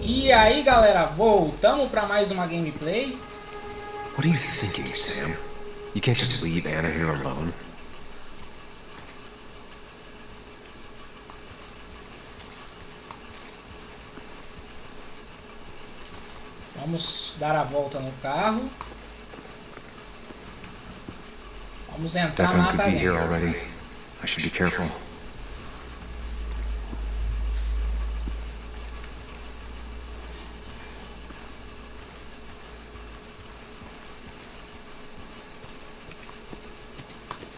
E aí galera, voltamos para mais uma gameplay. What are you thinking, Sam? You can't just leave Anna here alone. Vamos dar a volta no carro. Vamos entrar Declan na could be here taverna. already. I should be careful.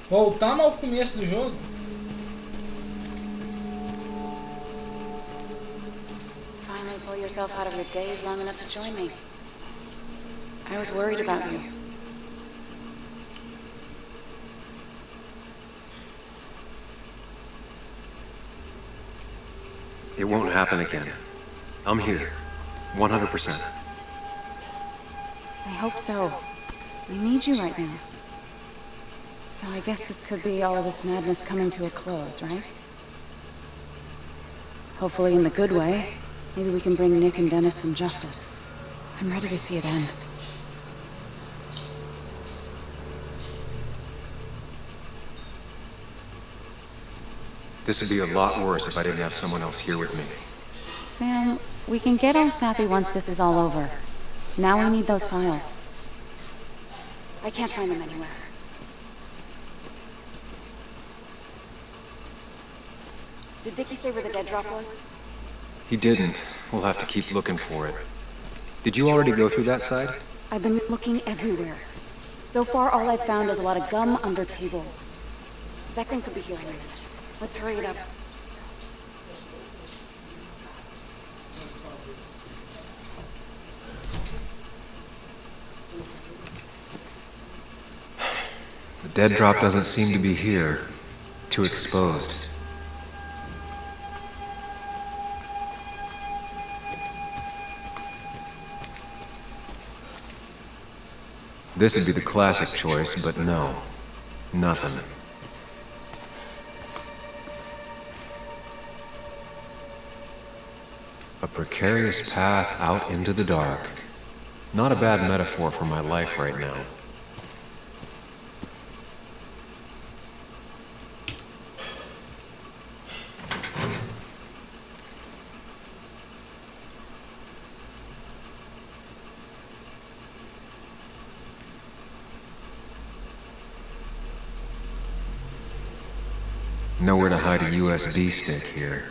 Voltamos ao começo do jogo. Finally pull yourself out of your daze long enough to join me. I was worried about you. It won't happen again. I'm here. 100%. I hope so. We need you right now. So I guess this could be all of this madness coming to a close, right? Hopefully in the good way. Maybe we can bring Nick and Dennis some justice. I'm ready to see it end. This would be a lot worse if I didn't have someone else here with me. Sam, we can get all sappy once this is all over. Now we need those files. I can't find them anywhere. Did Dickie say where the dead drop was? He didn't. We'll have to keep looking for it. Did you already go through that side? I've been looking everywhere. So far, all I've found is a lot of gum under tables. Declan could be here any minute. Let's hurry it up. The dead drop doesn't seem to be here. Too exposed. This would be the classic choice, but no. Nothing. A precarious path out into the dark. Not a bad metaphor for my life right now. Nowhere to hide a USB stick here.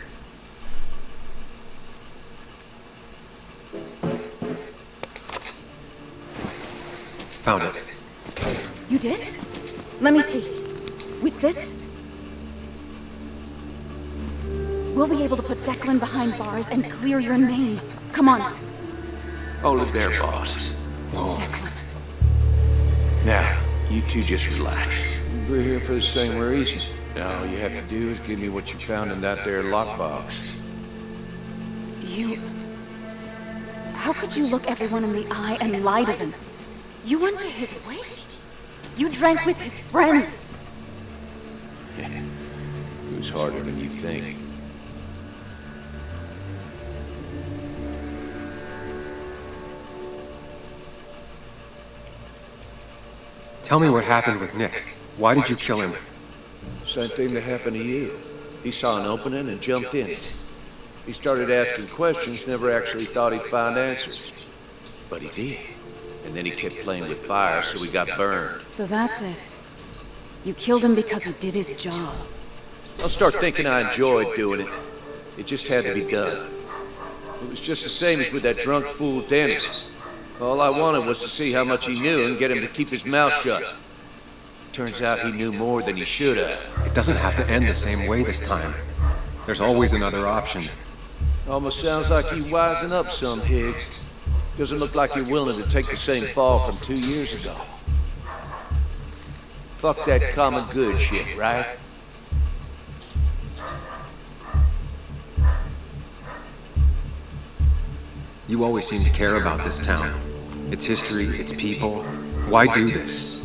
Found it. You did? Let me see. With this? We'll be able to put Declan behind bars and clear your name. Come on. Hold it there, boss. Declan. Now, you two just relax. We're here for the same reason. All you have to do is give me what you found in that there lockbox. You... How could you look everyone in the eye and lie to them? You went to his wake? You drank with his friends? It was harder than you think. Tell me what happened with Nick. Why did you kill him? Same thing that happened to you. He saw an opening and jumped in it. He started asking questions, never actually thought he'd find answers. But he did. And then he kept playing with fire, so he got burned. So that's it. You killed him because he did his job. Don't start thinking I enjoyed doing it. It just had to be done. It was just the same as with that drunk fool Dennis. All I wanted was to see how much he knew and get him to keep his mouth shut. Turns out he knew more than he should have. It doesn't have to end the same way this time. There's always another option. Almost sounds like you wising up some, Higgs. Doesn't look like you're willing to take the same fall from 2 years ago. Fuck that common good shit, right? You always seem to care about this town. Its history, its people. Why do this?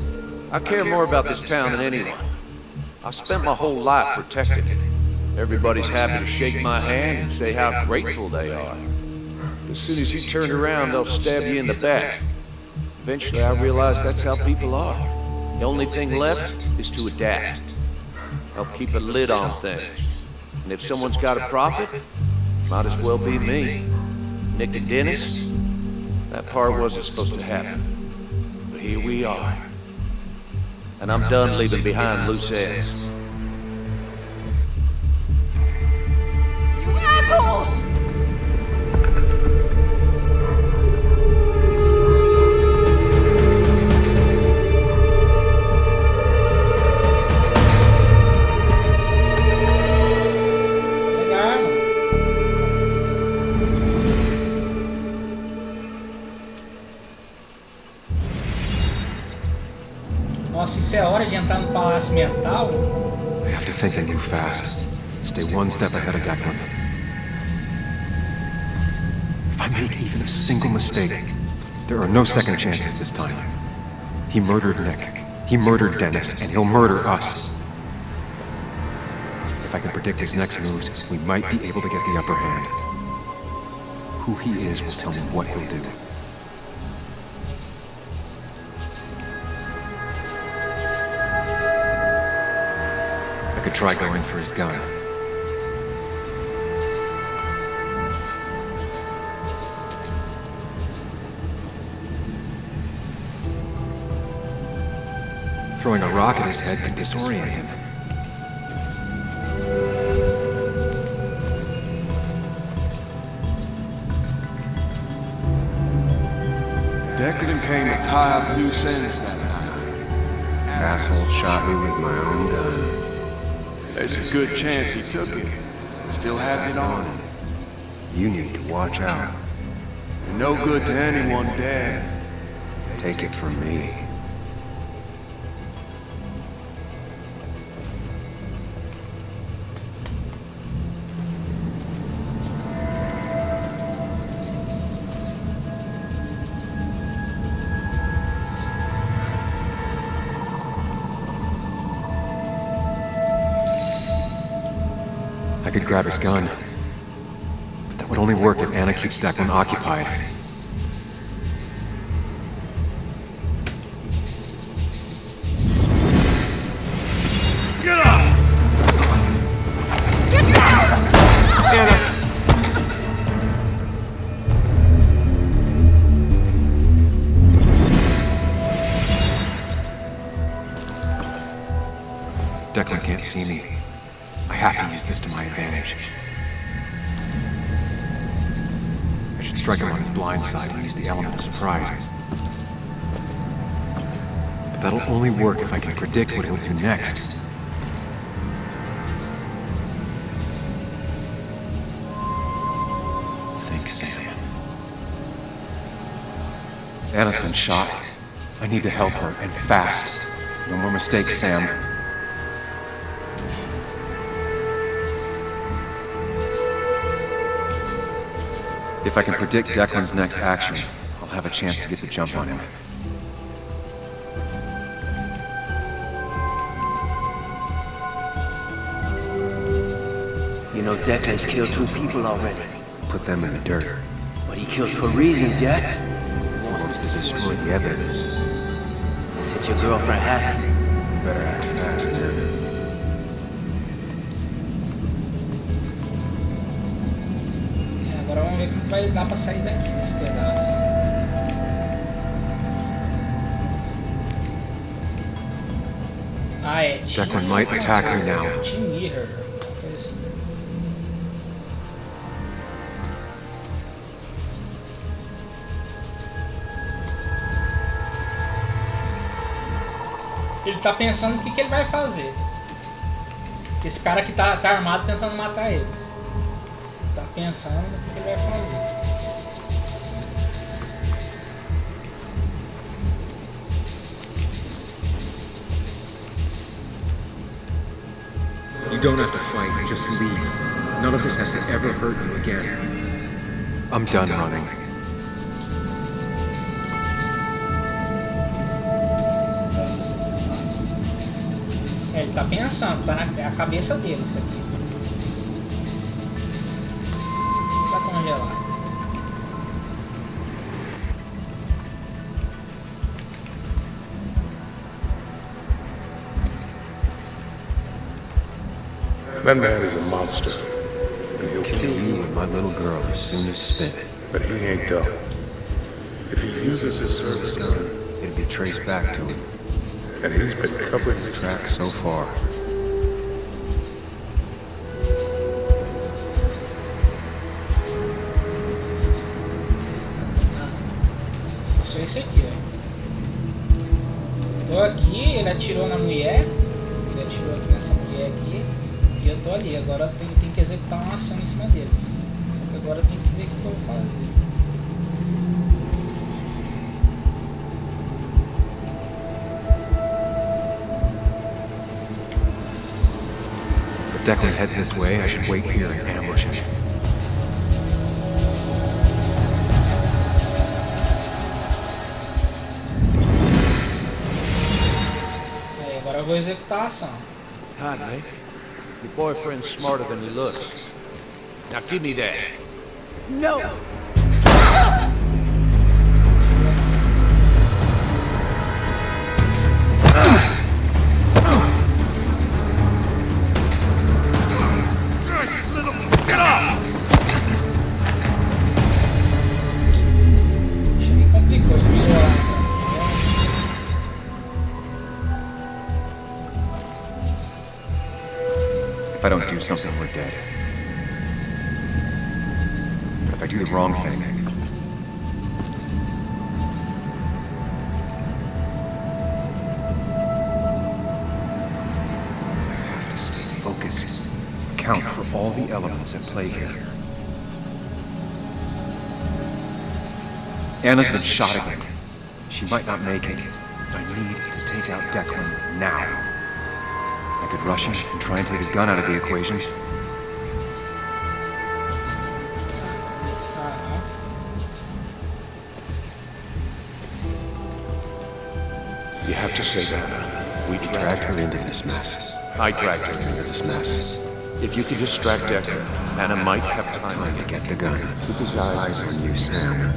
I care more about this town than anyone. I've spent my whole life protecting it. Everybody's happy to shake my hand and say how grateful they are. As soon as you turn around, they'll stab you in the back. Eventually, I realized that's how people are. The only thing left is to adapt. Help keep a lid on things. And if someone's got a profit, might as well be me. Nick and Dennis, that part wasn't supposed to happen. But here we are. And I'm done leaving behind loose ends. You asshole! Nossa, isso é hora de entrar no palácio mental? I have to think and move fast. Stay one step ahead of Declan. If I make even a single mistake, there are no second chances this time. He murdered Nick. He murdered Dennis, and he'll murder us. If I can predict his next moves, we might be able to get the upper hand. Who he is will tell me what he'll do. I could try going for his gun. Throwing a rock at his head could disorient him. Declan came to tie up loose ends that night. Asshole shot me with my own gun. There's a good chance he took it. Still has it on him. You need to watch out. And no good to anyone dead. Take it from me. I could grab his gun, but that would only work if Anna keeps Declan occupied. Get up! Get down! Anna! Declan can't see me. I have to use this to my advantage. I should strike him on his blind side and use the element of surprise. But that'll only work if I can predict what he'll do next. Think, Sam. Anna's been shot. I need to help her, and fast. No more mistakes, Sam. If I can predict Declan's next action, I'll have a chance to get the jump on him. You know Declan's killed 2 people already. Put them in the dirt. But he kills for reasons, yeah? He wants to destroy the evidence. And since your girlfriend has it, You better act fast, man. Agora vamos ver como vai dar pra sair daqui nesse pedaço. Ah, é. Declan might attack me now. Team Error. Coisa assim. Ele tá pensando o que ele vai fazer. Esse cara que tá armado tentando matar eles. Tá pensando o que ele vai fazer. You don't have to fight, just leave. None of this has to ever hurt you again. I'm done running. É, ele tá pensando, tá na cabeça dele isso aqui. Tá congelado. That man is a monster. And he'll Kill you and my little girl as soon as spit. But he ain't dumb. If he uses his service gun, It'll be traced back to him. and he's been covering his Track so far. Só esse aqui, ó. Tô aqui, ele atirou na mulher. Ele atirou aqui nessa mulher aqui. E eu tô ali. Agora tem que executar uma ação em cima dele. Só que agora tem que ver o que eu vou fazer. If Declan heads this way, I should wait here and ambush him. Aí, agora eu vou executar a ação. Hi, mate. Your boyfriend's smarter than he looks. Now give me that. No! Acho que complicou de melhorar. If I don't do something, we're dead. But if I do the wrong thing, I have to stay focused, account for all the elements at play here. Anna's been shot again. She might not make it. I need to take out Declan now. I could rush him and try and take his gun out of the equation. Aham. You have to save Anna. We We dragged her into this mess. I dragged her Into this mess. If you could distract Declan, Anna might have time Time to get the gun. Keep his Eyes on you, Sam.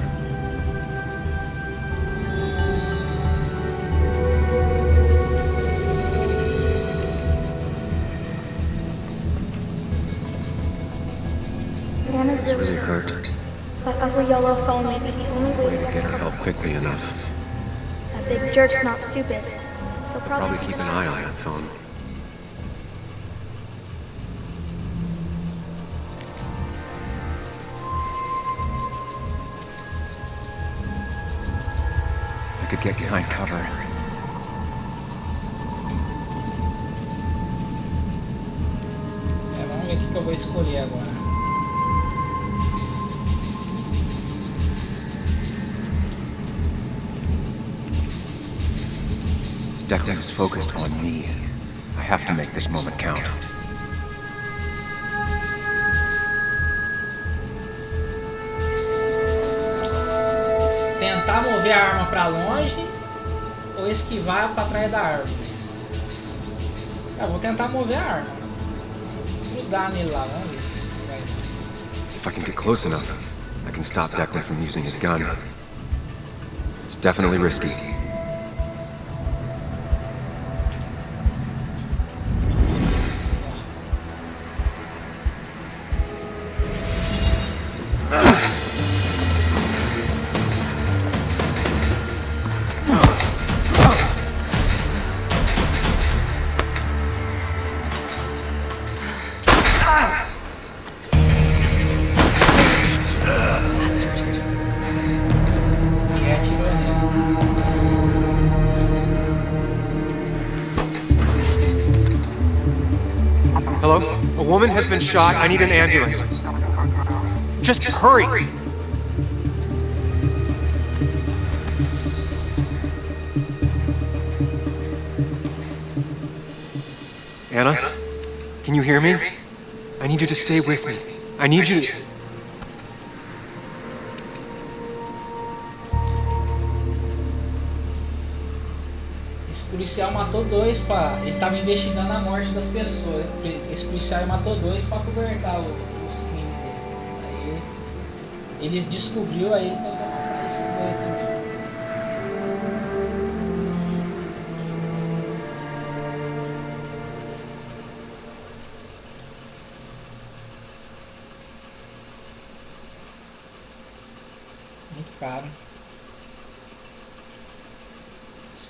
Anna's It's really hurt. That ugly yellow phone may be the only way Way to get her help quickly enough. That big jerk's not stupid. He'll Probably keep an eye on that phone. I could get behind cover. Vamos ver o que eu vou escolher agora. Declan is focused on me. I have to make this moment count. Tentar mover a arma pra longe ou esquivar pra trás da árvore. Eu vou tentar mover a arma. Grudar nele lá, vamos ver se vai. If I can get close enough, I can stop Declan from using his gun. It's definitely risky. E atirou nele. Hello? A woman has been shot. I need an ambulance. Just hurry! Anna? Can you hear me? I need you to stay with me. I need you to... Esse policial matou dois pra. Ele tava investigando a morte das pessoas. Esse policial matou dois pra cobertar os crimes dele. Aí ele descobriu, aí ele tentou matar esses dois também. Muito caro. Os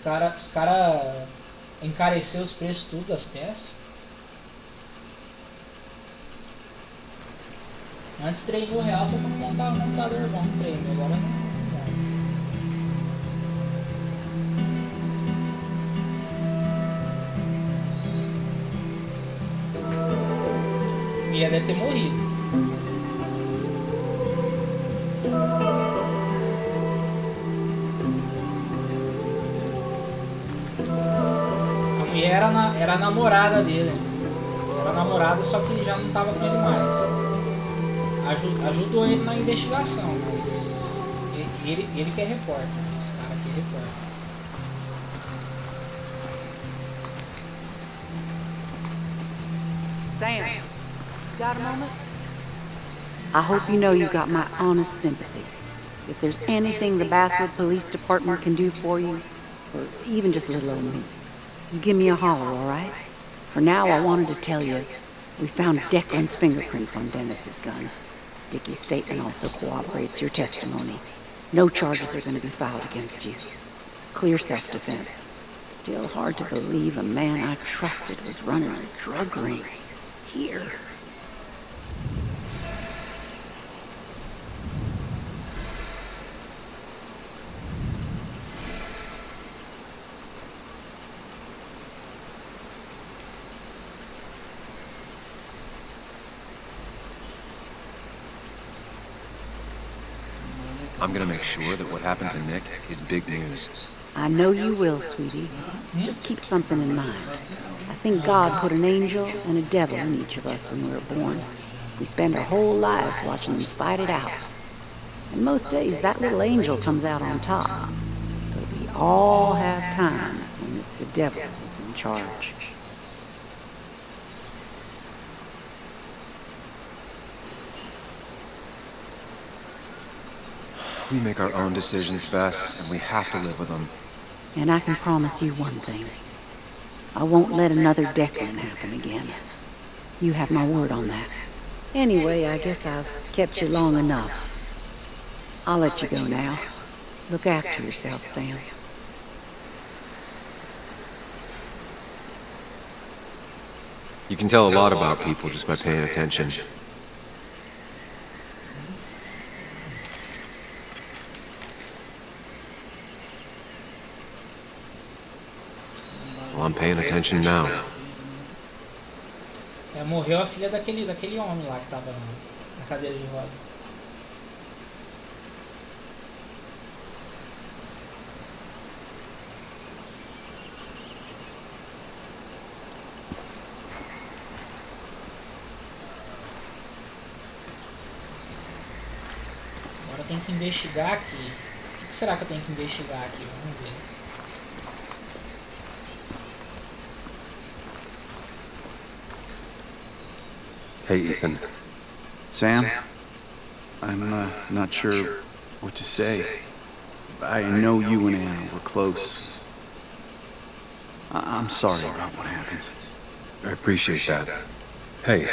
cara encareceu os preços tudo das peças. Antes R$3.000 você não montava um computador bom, 3.000, agora não. Ia deve ter morrido. A mulher era a namorada dele. Era a namorada, só que já não tava com ele mais. Ajudou ele na investigação, mas ele que é repórter, né? Esse cara aqui é repórter. Sam, got a moment? I hope you know you've got my honest sympathies. If there's anything the Basswood Police Department can do for you, or even just little old me, you give me a holler, all right? For now, I wanted to tell you, we found Declan's fingerprints on Dennis's gun. Dickie's statement also corroborates your testimony. No charges are going to be filed against you. It's clear self-defense. Still hard to believe a man I trusted was running a drug ring. Here. I'm gonna make sure that what happened to Nick is big news. I know you will, sweetie. Just keep something in mind. I think God put an angel and a devil in each of us when we were born. We spend our whole lives watching them fight it out. And most days, that little angel comes out on top. But we all have times when it's the devil who's in charge. We make our own decisions, Bess, and we have to live with them. And I can promise you one thing. I won't let another Declan happen again. You have my word on that. Anyway, I guess I've kept you long enough. I'll let you go now. Look after yourself, Sam. You can tell a lot about people just by paying attention. Well, I'm paying attention now. Morreu a filha daquele homem lá que tava na cadeira de roda. Agora tem que investigar aqui. O que será que eu tenho que investigar aqui? Vamos ver. Hey, Ethan. Sam? I'm not sure what to say. I know you and Anna were close. I'm sorry about what happened. I appreciate that. Hey.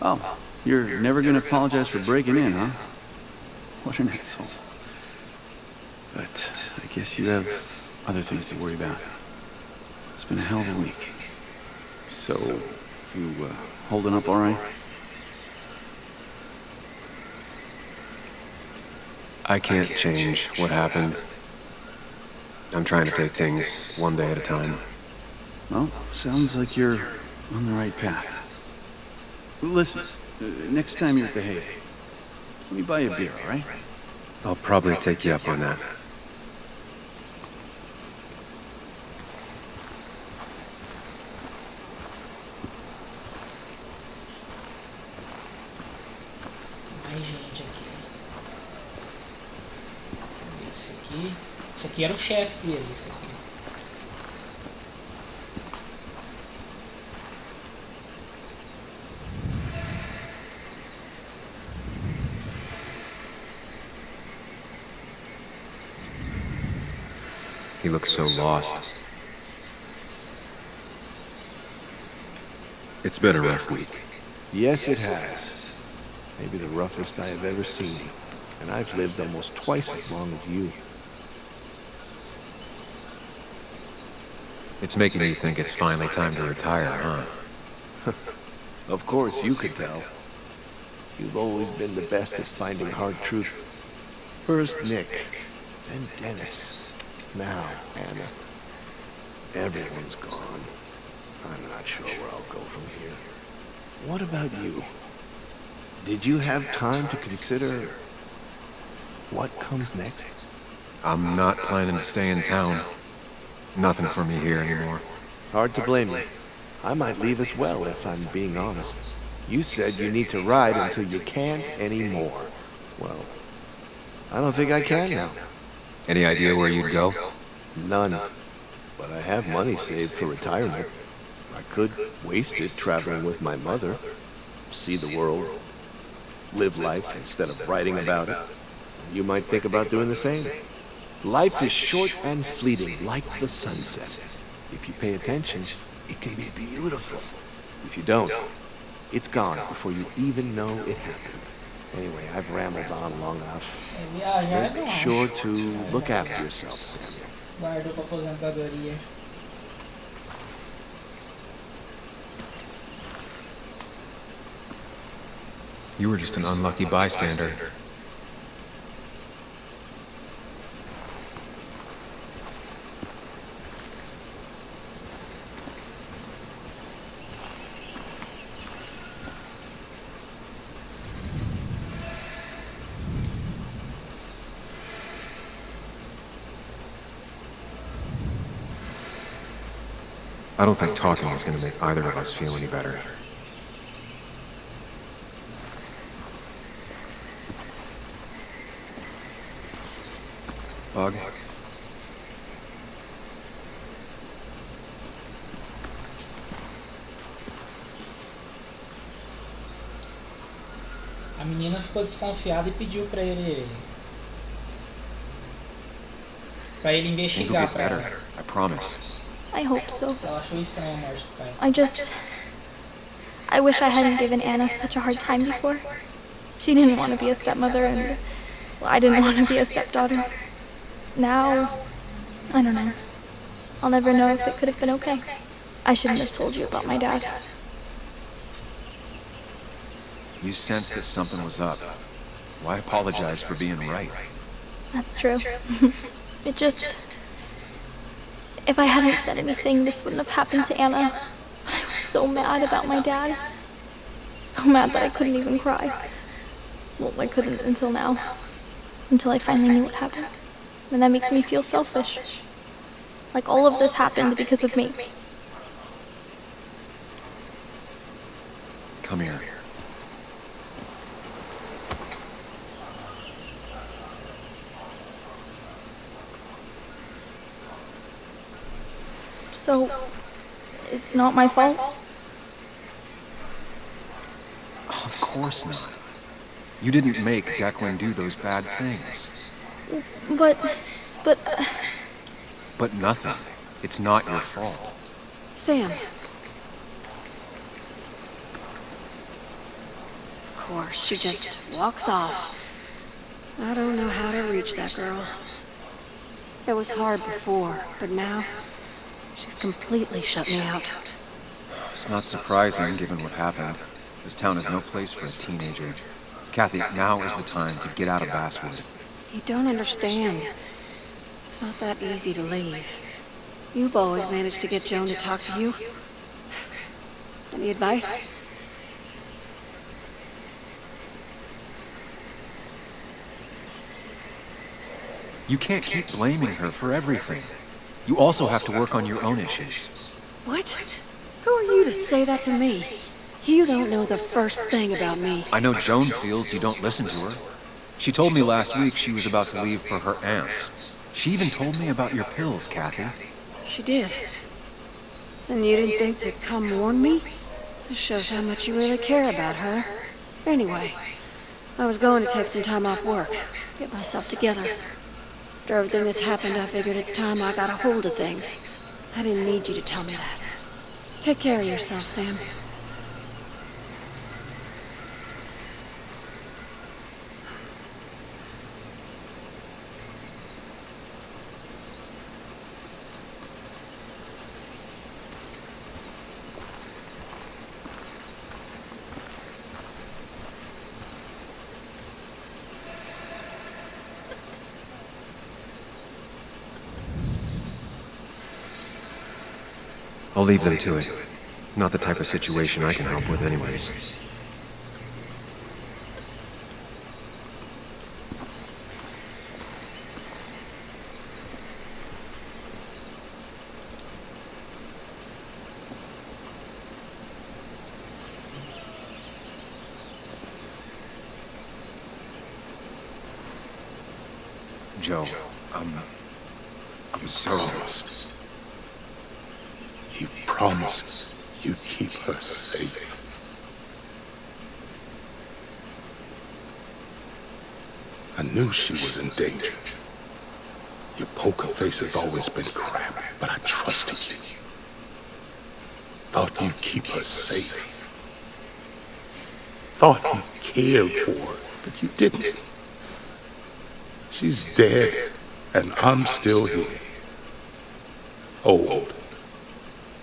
Oh, you're never gonna apologize for breaking in, huh? What an asshole. But I guess you have other things to worry about. It's been a hell of a week. So, you, holding up all right? I can't change what happened. I'm trying to take things one day at a time. Well, sounds like you're on the right path. Listen, next time you're at the Hague, let me buy you a beer, all right? I'll probably take you up on that. Esse aqui era o chefe dele, esse aqui. He looks so lost. It's been a rough week. Yes, it has. Maybe the roughest I have ever seen. and I've lived almost twice as long as you. It's making you think it's finally time to retire, huh? Of course, you could tell. You've always been the best at finding hard truth. First Nick, then Dennis, now Anna. Everyone's gone. I'm not sure where I'll go from here. What about you? Did you have time to consider what comes next? I'm not planning to stay in town. Nothing for me here anymore. Hard to blame you. I might leave as well, if I'm being honest. You said you need to ride until you can't anymore. Well, I don't think I can now. Any idea where you'd go? None. But I have money saved for retirement. I could waste it traveling with my mother, see the world, live life instead of writing about it. You might think about doing the same. Life is short and fleeting, like the sunset. If you pay attention, it can be beautiful. If you don't, it's gone before you even know it happened. Anyway, I've rambled on long enough. Make sure to look after yourself, Samuel. Guardou pra aposentadoria. You were just an unlucky bystander. I don't think talking is going to make either of us feel any better. Bug? A menina ficou desconfiada e pediu pra ele Things will investigar get pra ela. better, I promise. I hope so. Ela achou estranha a morte do pai. I wish I hadn't given Anna such a hard time before. She didn't want to be a stepmother, and well, I didn't want to be a stepdaughter. Now, I don't know. I'll never know if it could have been okay. I shouldn't have told you about my dad. You sensed that something was up. Why apologize for being right? That's true. It just... If I hadn't said anything, this wouldn't have happened to Anna. But I was so mad about my dad. So mad that I couldn't even cry. Well, I couldn't until now. Until I finally knew what happened. And that makes me feel selfish. Like all of this happened because of me. Come here. So, it's not my fault? Of course not. You didn't make Declan do those bad things. But... But nothing. It's not your fault. Sam. Of course, she just walks off. I don't know how to reach that girl. It was hard before, but now, she's completely shut me out. It's not surprising, given what happened. This town is no place for a teenager. Kathy, now is the time to get out of Basswood. You don't understand. It's not that easy to leave. You've always managed to get Joan to talk to you. Any advice? You can't keep blaming her for everything. You also have to work on your own issues. What? Who are you to say that to me? You don't know the first thing about me. I know Joan feels you don't listen to her. She told me last week she was about to leave for her aunt's. She even told me about your pills, Kathy. She did. And you didn't think to come warn me? This shows how much you really care about her. Anyway, I was going to take some time off work, get myself together. After everything that's happened, I figured it's time I got a hold of things. I didn't need you to tell me that. Take care of yourself, Sam. I'll leave them to it. Not the type of situation I can help with anyways. Joe, I'm so lost. You promised you'd keep her safe. I knew she was in danger. Your poker face has always been crap, but I trusted you. Thought you'd keep her safe. Thought you cared for her, but you didn't. She's dead, and I'm still here. Old.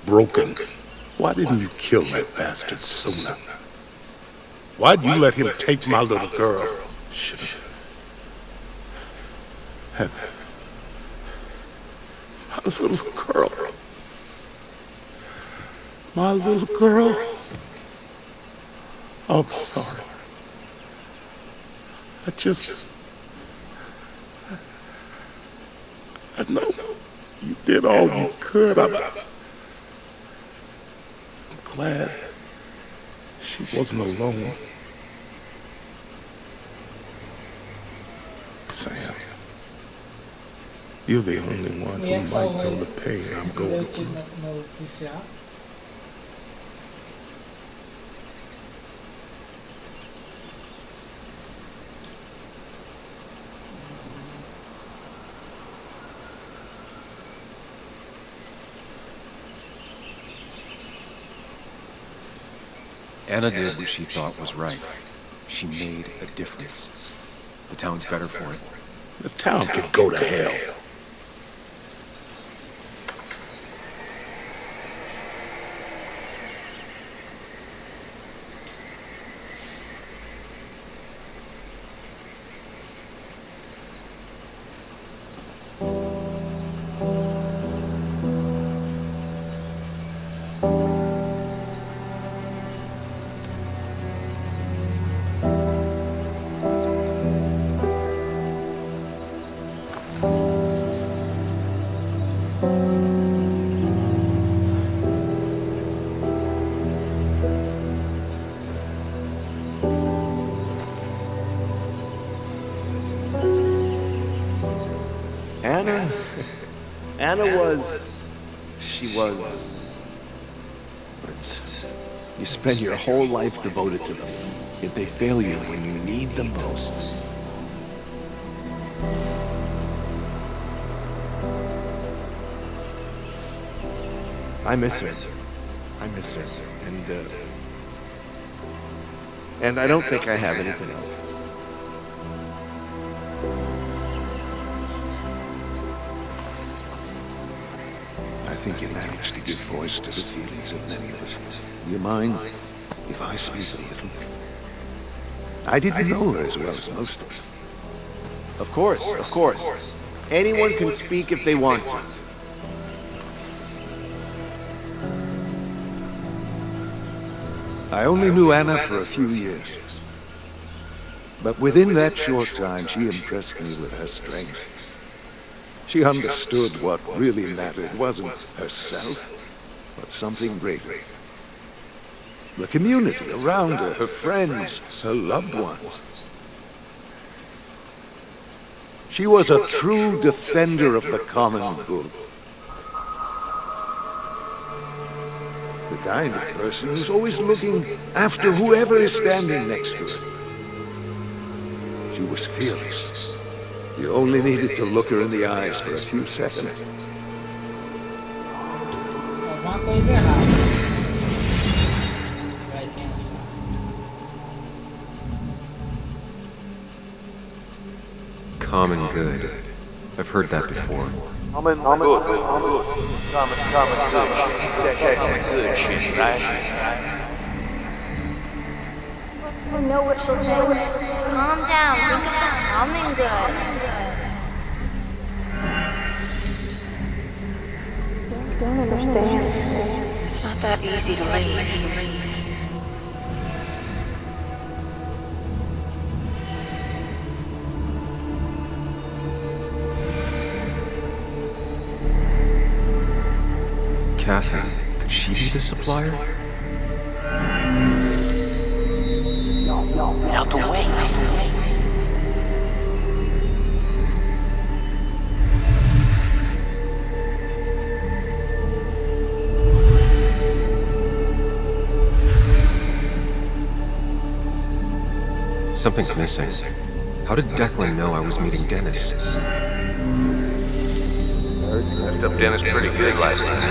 Broken. Why didn't you kill that bastard sooner? Why'd you let him take my little girl? Should've... My little girl. My little girl. I'm sorry. I know you did all you could. I'm glad she wasn't alone. Sam, you're the only one who might know the pain I'm going through. Anna did what she thought was right. She made a difference. The town's better for it. The town could go to hell. Anna was... she was... words. You spend your whole life devoted to them, yet they fail you when you need them most. I miss her. I miss her. And I don't think I have anything else. I think you managed to give voice to the feelings of many of us. Do you mind if I speak a little? I didn't know her as well as most of us. Of course. Anyone can speak if they want to. I only knew Anna for a few years. But within that short time, she impressed me with her strength. She understood what really mattered wasn't herself, but something greater. The community around her, her friends, her loved ones. She was a true defender of the common good. The kind of person who's always looking after whoever is standing next to her. She was fearless. You only needed to look her in the eyes for a few seconds. Alguma coisa errada. Vai pensar. Common good. I've heard that before. Common good. Good shit, right? I know what she'll say. Calm down. Think of the common good. I don't understand. It's not that easy to leave. Kathy, could she be the supplier? Get out the way. Something's missing. How did Declan know I was meeting Dennis? Left up Dennis pretty good last night.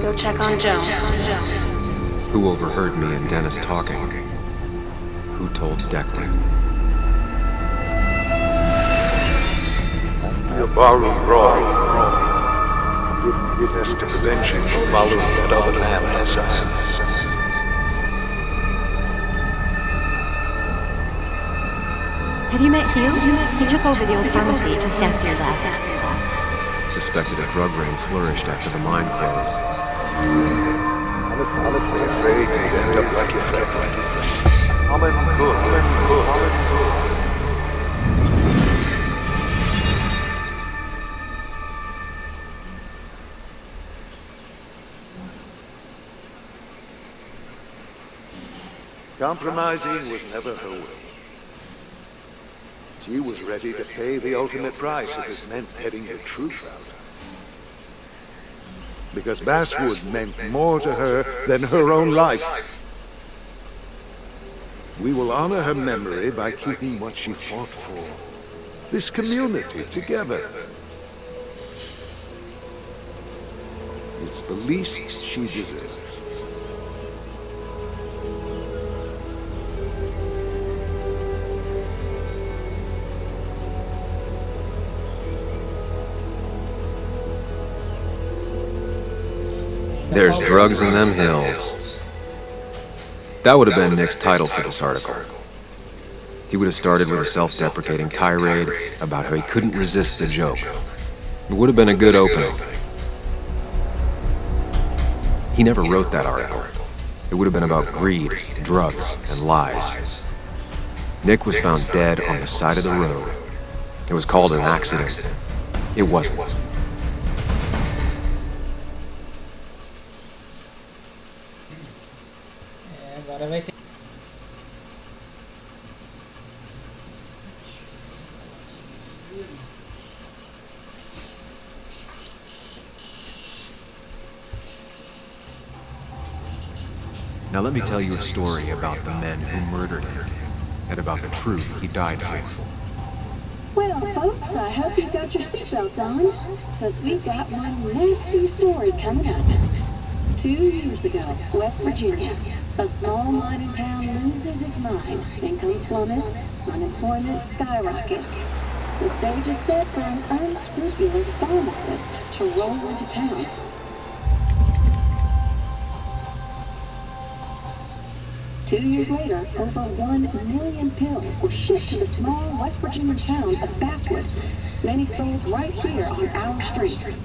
Go check on Joe. Who overheard me and Dennis talking? Who told Declan? Your barroom brawl. Witness to prevent you from following that other man outside. Have you met Hugh? He took over the old pharmacy just after you left. Suspected a drug ring flourished after the mine closed. I was afraid you'd end up like your friend. Good. Compromising was never her way. She was ready to pay the ultimate price if it meant getting the truth out. Because Basswood meant more to her than her own life. We will honor her memory by keeping what she fought for. This community together. It's the least she deserves. There's drugs in them hills. That would have been Nick's title for this article. He would have started with a self-deprecating tirade about how he couldn't resist the joke. It would have been a good opening. He never wrote that article. It would have been about greed, drugs, and lies. Nick was found dead on the side of the road. It was called an accident. It wasn't. Agora vai ter. Now let me tell you a story about the men who murdered him, and about the truth he died for. Well, folks, I hope you've got your seatbelts on, because we've got one nasty story coming up. 2 years ago, West Virginia, a small mining town loses its mine. Income plummets, unemployment skyrockets. The stage is set for an unscrupulous pharmacist to roll into town. Two years later, over 1 million pills were shipped to the small West Virginia town of Basswood, many sold right here on our streets.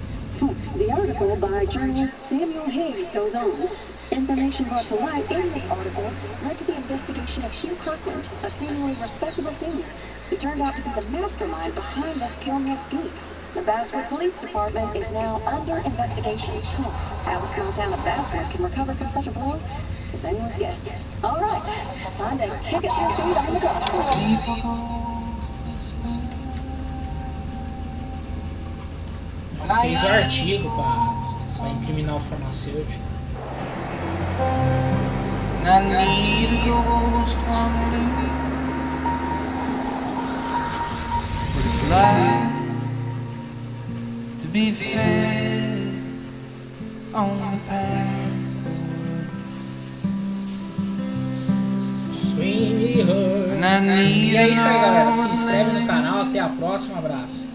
The article by journalist Samuel Higgs goes on. Information brought to light in this article led to the investigation of Hugh Kirkland, a seemingly respectable senior who turned out to be the mastermind behind this pill mill scheme. The Basswood Police Department is now under investigation. How the small town of Basswood can recover from such a blow is anyone's guess. All right, time to kick up your feet on the dashboard. Fez o artigo para incriminar o farmacêutico. I need a ghost one but it's like to be fed on the passport. Swing her. E é isso aí, galera. Se inscreve no canal. Até a próxima. Abraço.